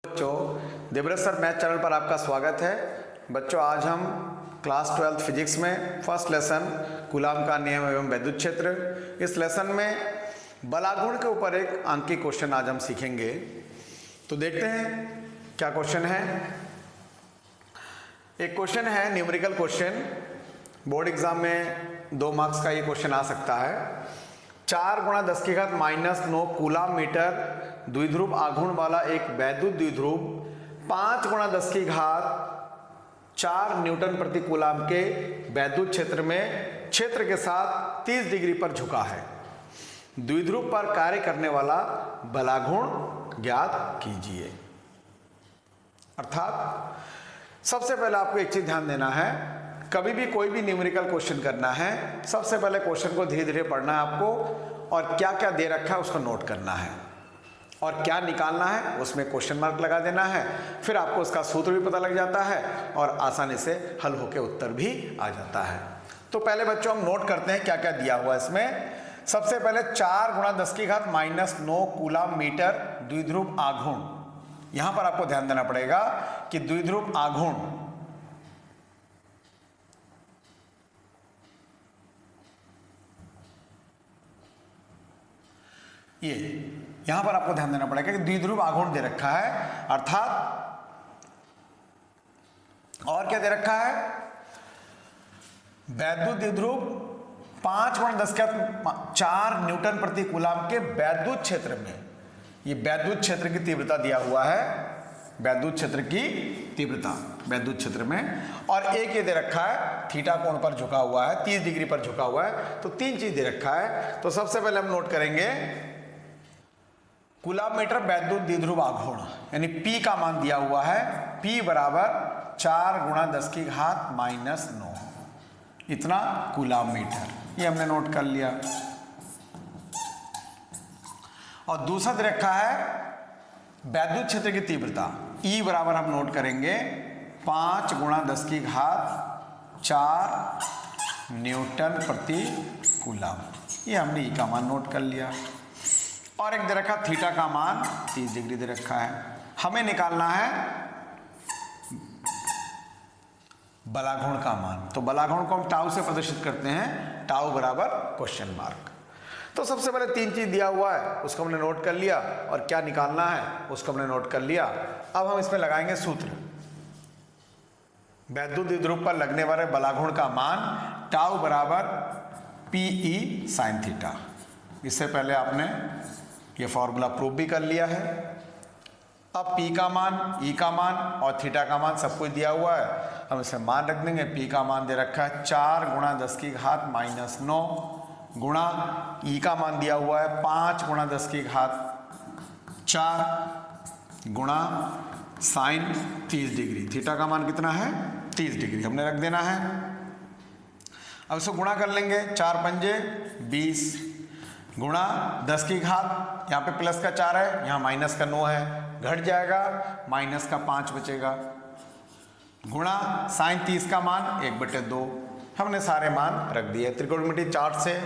बच्चों, Devvrat sir math channel पर आपका स्वागत है। बच्चों, आज हम क्लास 12 फिजिक्स में फर्स्ट लेसन कूलाम का नियम एवं वैद्युत क्षेत्र, इस लेसन में बलागुण के ऊपर एक अंकीय क्वेश्चन आज हम सीखेंगे। तो देखते हैं क्या क्वेश्चन है। एक क्वेश्चन है न्यूमेरिकल क्वेश्चन, बोर्ड एग्जाम में 2 मार्क्स का ये क्वेश्चन आ सकता है। 4 × 10⁻⁹ कूलाम मीटर द्विध्रुव आघूर्ण वाला एक वैद्युत द्विध्रुव 5 × 10⁻⁴ न्यूटन प्रति कूलाम के वैद्युत क्षेत्र में क्षेत्र के साथ 30 डिग्री पर झुका है। द्विध्रुव पर कार्य करने वाला बलाघूर्ण ज्ञात कीजिए। अर्थात सबसे पहले आपको एक चीज ध्यान देना है, कभी भी कोई भी न्यूमेरिकल क्वेश्चन करना है, सबसे पहले क्वेश्चन को धीरे धीरे पढ़ना है आपको, और क्या क्या दे रखा है उसको नोट करना है, और क्या निकालना है उसमें क्वेश्चन मार्क लगा देना है। फिर आपको उसका सूत्र भी पता लग जाता है और आसानी से हल होकर उत्तर भी आ जाता है। तो पहले बच्चों हम नोट करते हैं क्या क्या दिया हुआ है इसमें। सबसे पहले 4 × 10⁻⁹ कूलाम मीटर द्विध्रुव आघूर्ण। यहां पर आपको ध्यान देना पड़ेगा कि द्विध्रुव आघूर्ण ये यहां पर आपको ध्यान देना पड़ेगा कि द्विध्रुव आघूर्ण दे रखा है, अर्थात और क्या दे रखा है, वैद्युत द्विध्रुव 5 × 10⁻⁴ न्यूटन प्रति कूलाम के वैद्युत क्षेत्र में, ये वैद्युत क्षेत्र की तीव्रता दिया हुआ है, वैद्युत क्षेत्र की तीव्रता वैद्युत क्षेत्र में, और एक ये दे रखा है थीटा कोण पर झुका हुआ है, 30 डिग्री पर झुका हुआ है। तो 3 चीज दे रखा है। तो सबसे पहले हम नोट करेंगे कूलाम मीटर वैद्युत द्विध्रुव आघूर्ण, यानी P का मान दिया हुआ है, P बराबर 4 × 10⁻⁹ इतना कूलाम मीटर, ये हमने नोट कर लिया। और दूसरा दे रखा है वैद्युत क्षेत्र की तीव्रता, E बराबर हम नोट करेंगे 5 × 10⁻⁴ न्यूटन प्रति कूलाम, ये हमने E का मान नोट कर लिया। और एक दे रखा थीटा का मान 30 डिग्री दे रखा है। हमें निकालना है बलाघूर्ण का मान। तो बलाघूर्ण को हम टाउ से प्रदर्शित करते हैं, टाउ बराबर क्वेश्चन मार्क। तो सबसे पहले 3 चीज दिया हुआ है उसको हमने नोट कर लिया, और क्या निकालना है उसको हमने नोट कर लिया। अब हम इसमें लगाएंगे सूत्र। वैद्युत द्विध्रुव पर लगने वाले बलाघूर्ण का मान टाउ बराबर PE sin थीटा। इससे पहले आपने ये फॉर्मूला प्रूव भी कर लिया है। अब P का मान, E का मान और थीटा का मान सब कुछ दिया हुआ है, हम इसे मान रख देंगे। P का मान दे रखा है 4 × 10⁻⁹ गुणा E का मान दिया हुआ है 5 × 10⁻⁴ गुणा साइन 30 डिग्री। थीटा का मान कितना है, 30 डिग्री हमने रख देना है। अब इसको गुणा कर लेंगे, 4 पंजे 20 गुणा 10 की घात, यहाँ पे प्लस का 4 है, यहाँ माइनस का 9 है, घट जाएगा, माइनस का 5 बचेगा, गुणा साइन 30 का मान 1/2। हमने सारे मान रख दिए। त्रिकोणमिति चार्ट से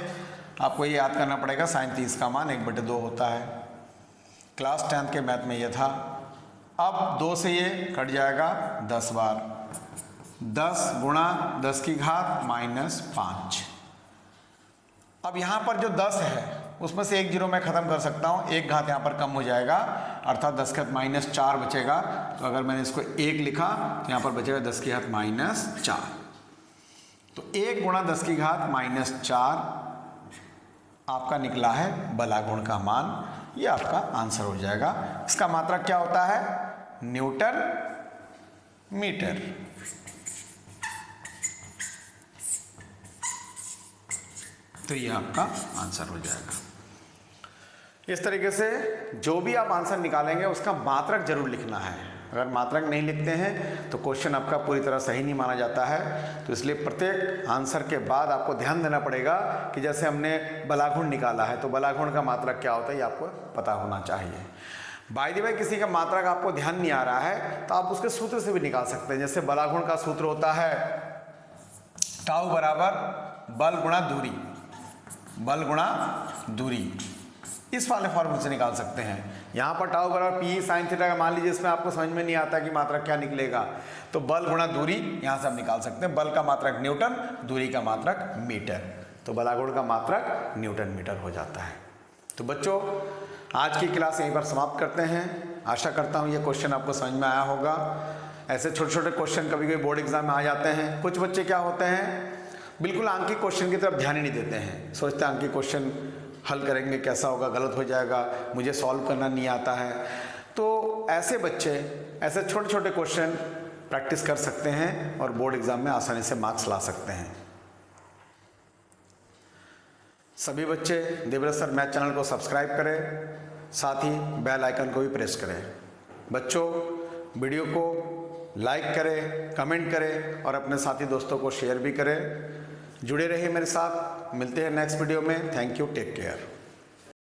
आपको ये याद करना पड़ेगा, साइन 30 का मान 1/2 होता है। क्लास 10 के मैथ में ये था। अब 2 से ये कट जाएगा 10 बार, 10 गुणा 10 की घात -5। अब यहाँ पर जो 10 है उसमें से एक जीरो मैं खत्म कर सकता हूँ, एक घात यहाँ पर कम हो जाएगा, अर्थात 10 की घात -4 बचेगा। तो अगर मैंने इसको 1 लिखा तो यहाँ पर बचेगा 10 की घात -4। तो 1 गुणा 10 की घात -4 आपका निकला है बलाघूर्ण का मान, ये आपका आंसर हो जाएगा। इसका मात्रक क्या होता है, न्यूटन मीटर। तो ये आपका आंसर हो जाएगा। इस तरीके से जो भी आप आंसर निकालेंगे उसका मात्रक जरूर लिखना है। अगर मात्रक नहीं लिखते हैं तो क्वेश्चन आपका पूरी तरह सही नहीं माना जाता है। तो इसलिए प्रत्येक आंसर के बाद आपको ध्यान देना पड़ेगा कि जैसे हमने बलाघूर्ण निकाला है तो बलाघूर्ण का मात्रक क्या होता है ये आपको पता होना चाहिए। बाय द वे किसी का मात्रक आपको ध्यान नहीं आ रहा है तो आप उसके सूत्र से भी निकाल सकते हैं। जैसे बलाघूर्ण का सूत्र होता है टाउ बराबर बल गुणा दूरी, बल गुणा दूरी। इस वाले फॉर्मूले से निकाल सकते हैं। यहाँ पर टाउ बराबर पी साइन थीटा का मान लीजिए, इसमें आपको समझ में नहीं आता कि मात्रक क्या निकलेगा, तो बल गुणा दूरी यहाँ से हम निकाल सकते हैं। बल का मात्रक न्यूटन, दूरी का मात्रक मीटर, तो बलागुण का मात्रक न्यूटन मीटर हो जाता है। तो बच्चों आज की क्लास यहीं पर समाप्त करते हैं। आशा करता हूँ ये क्वेश्चन आपको समझ में आया होगा। ऐसे छोटे छोटे क्वेश्चन कभी कभी बोर्ड एग्जाम में आ जाते हैं। कुछ बच्चे क्या होते हैं, बिल्कुल अंक के क्वेश्चन की तरफ ध्यान ही नहीं देते हैं, सोचते हैं अंक के क्वेश्चन हल करेंगे कैसा होगा, गलत हो जाएगा, मुझे सॉल्व करना नहीं आता है। तो ऐसे बच्चे ऐसे छोटे छोटे क्वेश्चन प्रैक्टिस कर सकते हैं और बोर्ड एग्जाम में आसानी से मार्क्स ला सकते हैं। सभी बच्चे देवव्रत सर मैथ चैनल को सब्सक्राइब करें, साथ ही बेल आइकन को भी प्रेस करें। बच्चों वीडियो को लाइक करें, कमेंट करें और अपने साथी दोस्तों को शेयर भी करें। जुड़े रहिए मेरे साथ, मिलते हैं नेक्स्ट वीडियो में। Thank you, take care.